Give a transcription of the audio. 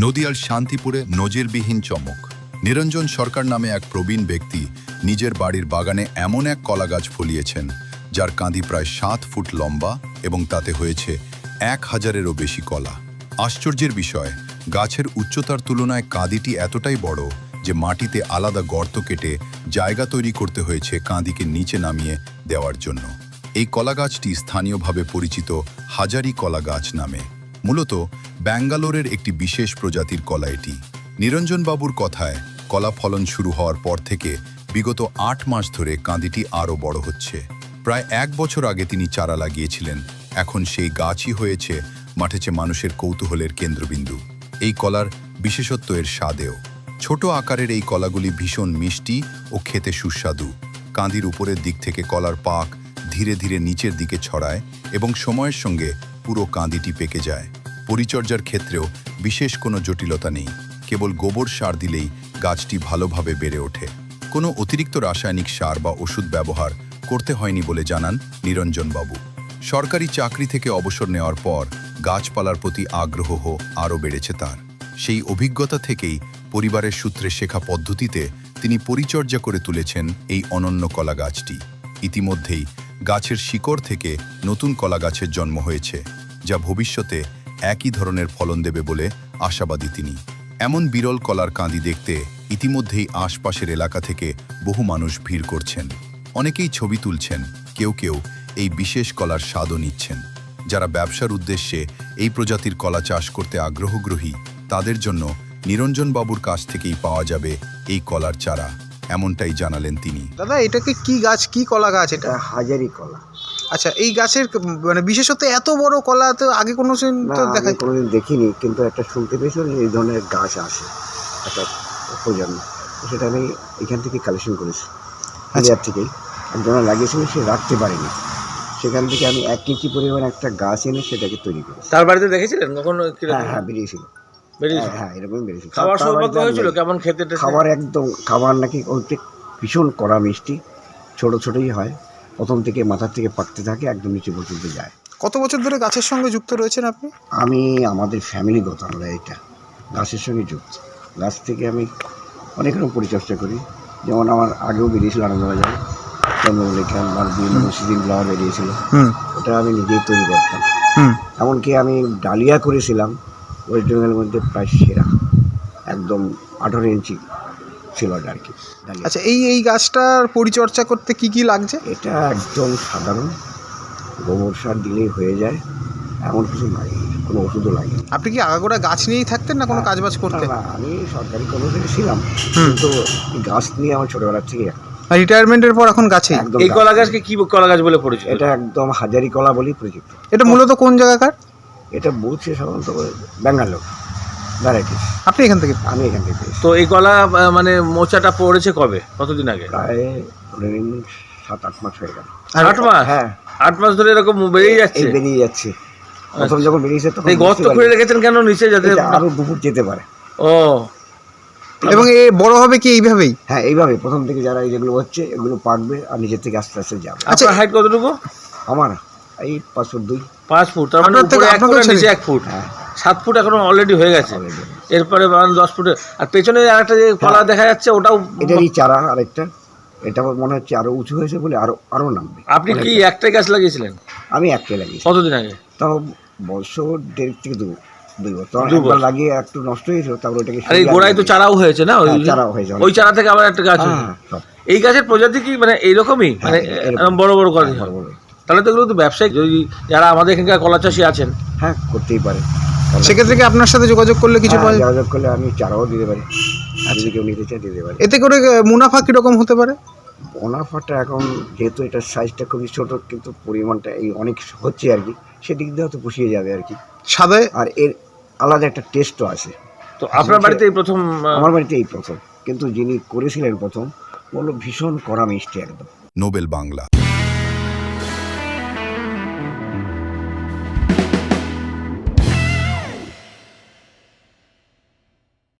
নদিয়ার শান্তিপুরে নজিরবিহীন চমক। নিরঞ্জন সরকার নামে এক প্রবীণ ব্যক্তি নিজের বাড়ির বাগানে এমন এক কলা গাছ ফলিয়েছেন যার কাঁদি প্রায় 7 ফুট লম্বা এবং তাতে হয়েছে 1000-এরও বেশি কলা। আশ্চর্যের বিষয়, গাছের উচ্চতার তুলনায় কাঁদিটি এতটাই বড় যে মাটিতে আলাদা গর্ত কেটে জায়গা তৈরি করতে হয়েছে কাঁদিকে নিচে নামিয়ে দেওয়ার জন্য। এই কলা গাছটি স্থানীয়ভাবে পরিচিত হাজারি কলা গাছ নামে। মূলত ব্যাঙ্গালোরের একটি বিশেষ প্রজাতির কলা এটি। নিরঞ্জনবাবুর কথায় কলা ফলন শুরু হওয়ার পর থেকে বিগত 8 মাস ধরে কাঁদিটি আরও বড় হচ্ছে। প্রায় 1 বছর আগে তিনি চারা লাগিয়েছিলেন, এখন সেই গাছই হয়েছে মাঠেছে মানুষের কৌতূহলের কেন্দ্রবিন্দু। এই কলার বিশেষত্ব এর স্বাদেও। ছোট আকারের এই কলাগুলি ভীষণ মিষ্টি ও খেতে সুস্বাদু। কাঁদির উপরের দিক থেকে কলার পাক ধীরে ধীরে নিচের দিকে ছড়ায় এবং সময়ের সঙ্গে পুরো কাঁদিটি পেকে যায়। পরিচর্যার ক্ষেত্রেও বিশেষ কোনো জটিলতা নেই, কেবল গোবর সার দিলেই গাছটি ভালোভাবে বেড়ে ওঠে। কোনো অতিরিক্ত রাসায়নিক সার বা ওষুধ ব্যবহার করতে হয়নি বলে জানান নিরঞ্জনবাবু। সরকারি চাকরি থেকে অবসর নেওয়ার পর গাছপালার প্রতি আগ্রহ আরও বেড়েছে তার। সেই অভিজ্ঞতা থেকেই পরিবারের সূত্রে শেখা পদ্ধতিতে তিনি পরিচর্যা করে তুলেছেন এই অনন্য কলা গাছটি। ইতিমধ্যেই গাছের শিকড় থেকে নতুন কলা গাছের জন্ম হয়েছে, যা ভবিষ্যতে একই ধরনের ফলন দেবে বলে আশাবাদী তিনি। এমন বিরল কলার কাঁদি দেখতে ইতিমধ্যেই আশপাশের এলাকা থেকে বহু মানুষ ভিড় করছেন। অনেকেই ছবি তুলছেন, কেউ কেউ এই বিশেষ কলার স্বাদও নিচ্ছেন। যারা ব্যবসার উদ্দেশ্যে এই প্রজাতির কলা চাষ করতে আগ্রহগ্রহী তাদের জন্য নিরঞ্জনবাবুর কাছ থেকেই পাওয়া যাবে এই কলার চারা, এমনটাই জানালেন তিনি। দাদা, এটাকে কি গাছ, কি কলা গাছ এটা? হাজারি কলা। আচ্ছা, এই গাছের মানে বিশেষত এত বড় কলা তো আগে কোনো কোনোদিন দেখিনি, কিন্তু একটা শুনতে পেয়েছি এই ধরনের গাছ আসে একটা প্রজন্ম, সেটা আমি এখান থেকে কালেকশন করেছি। হাজার থেকেই একজনা লাগিয়েছিল, সে রাখতে পারেনি, সেখান থেকে আমি 1 কেজি পরিমাণ একটা গাছ এনে সেটাকে তৈরি করেছি। তার বাড়িতে দেখেছিলেন কখনো? হ্যাঁ, বেরিয়েছিল। হ্যাঁ, এরকম বেরিয়েছিল। খাবার সৌভাগ্য হয়েছিল? কেমন খেতে? খাবার একদম, খাবার নাকি ভীষণ কড়া মিষ্টি, ছোট ছোটই হয়, প্রথম থেকে মাথার থেকে পাকতে থাকে, একদম নিচে পর্যন্ত যায়। কত বছর ধরে গাছের সঙ্গে যুক্ত রয়েছেন আপনি? আমি আমাদের ফ্যামিলিগত, আমরা এটা গাছের সঙ্গে যুক্ত। গাছ থেকে আমি অনেক রকম পরিচর্যা করি, যেমন আমার আগেও বেরিয়েছিল আনন্দবাজার চন্দ্রমল্লিকা আর বিভিন্ন সিজন ফ্লাওয়ার বেরিয়েছিল, ওটা আমি নিজেই তৈরি করতাম। এমনকি আমি ডালিয়া করেছিলাম ওয়েস্ট বেঙ্গলের মধ্যে প্রায় সেরা, একদম 18 ইঞ্চি ছিল আর কি। আচ্ছা, এই গাছটার পরিচর্যা করতে কি কি লাগছে? এটা একদম সাধারণ, গোবর সার দিলেই হয়ে যায়, এমন কিছু লাগে, কোনো ওষুধও লাগে। আপনি কি আগাগোড়া গাছ নিয়েই থাকতেন না কোনো কাজবাজ করতেন? না, আমি সরকারি কর্মচারী ছিলাম, কিন্তু গাছ নিয়ে আমার ছোটবেলার থেকে রিটায়ারমেন্টের পর এখন গাছে। এই কলা গাছকে কি কলা গাছ বলে পরিচিত? এটা একদম হাজারি কলা বলেই পরিচিত। এটা মূলত কোন জায়গাকার? এটা বলছে সাধারণত ব্যাঙ্গালোর ভ্যারাইটি। আপনি এখান থেকে? আমি এখান থেকে। তো এই কলা মানে মোচাটা পড়েছে কবে, কতদিন আগে? প্রায় 7-8 মাস হয়ে গেল। 8 মাস? হ্যাঁ, 8 মাস ধরে এরকম বেরিয়ে যাচ্ছে। প্রথম যখন বেরিয়েছে তখন এই গর্ত করে রেখেছেন কেন নিচে, যাতে আরো 2 ফুট যেতে পারে। ও, এবং এ বড় হবে কি এইভাবেই? হ্যাঁ, এইভাবে প্রথম থেকে যারা যেগুলো হচ্ছে এগুলো পাকবে আর নিচের থেকে আস্তে আস্তে যাবে। আচ্ছা, হাইট কতটুকু? আমার এই 5 ফুট 2। 5 ফুট, তার মানে উপরে 1 ফুট নিচে 1 ফুট। হ্যাঁ, 7 ফুট এখন অলরেডি হয়ে গেছে। এরপরে 10 ফুটে। আর পেছনে আরেকটা যে কলা দেখা যাচ্ছে ওটাও এটারই চারা আরেকটা, এটা মনে হচ্ছে আরো উঁচু হয়েছে বলে আরো নামবে। আপনি কি একটাই গাছ লাগিয়েছিলেন? আমি একটাই লাগিয়েছি। কতদিন আগে? তাও বছর 1.5 থেকে 2 বছর একবার লাগিয়ে একটু নষ্ট হয়েছিল, তারপর ওটাকে। আর এই গোড়ায় তো চারাও হয়েছে না? চারাও হয়েছে, ওই চারা থেকে আবার একটা গাছ হয়েছে। এই গাছের প্রজাতি কি মানে এইরকমই, মানে বড় বড় করে? তাহলে তো এগুলো তো ব্যবসায়িক, যদি যারা আমাদের এখানকার কলা চাষি আছেন, হ্যাঁ, করতেই পারে। সেক্ষেত্রে কি আপনার সাথে যোগাযোগ করলে কিছু পাওয়া? যোগাযোগ করলে আমি চারাও দিতে পারি, যদি কেউ নিতে চায় দিতে পারি। এতে করে মুনাফা কিরকম হতে পারে? মুনাফাটা এখন যেহেতু এটার সাইজটা খুবই ছোট, কিন্তু পরিমাণটা এই অনেক হচ্ছে আর কি, সেদিক দিয়ে হয়তো পুষিয়ে যাবে আর কি। সাদে আর এর আলাদা একটা টেস্টও আছে। তো আপনার বাড়িতে এই প্রথম? আমার বাড়িতে এই প্রথম, কিন্তু যিনি করেছিলেন প্রথম বললো ভীষণ কড়া মিষ্টি একদম। নোবেল বাংলা।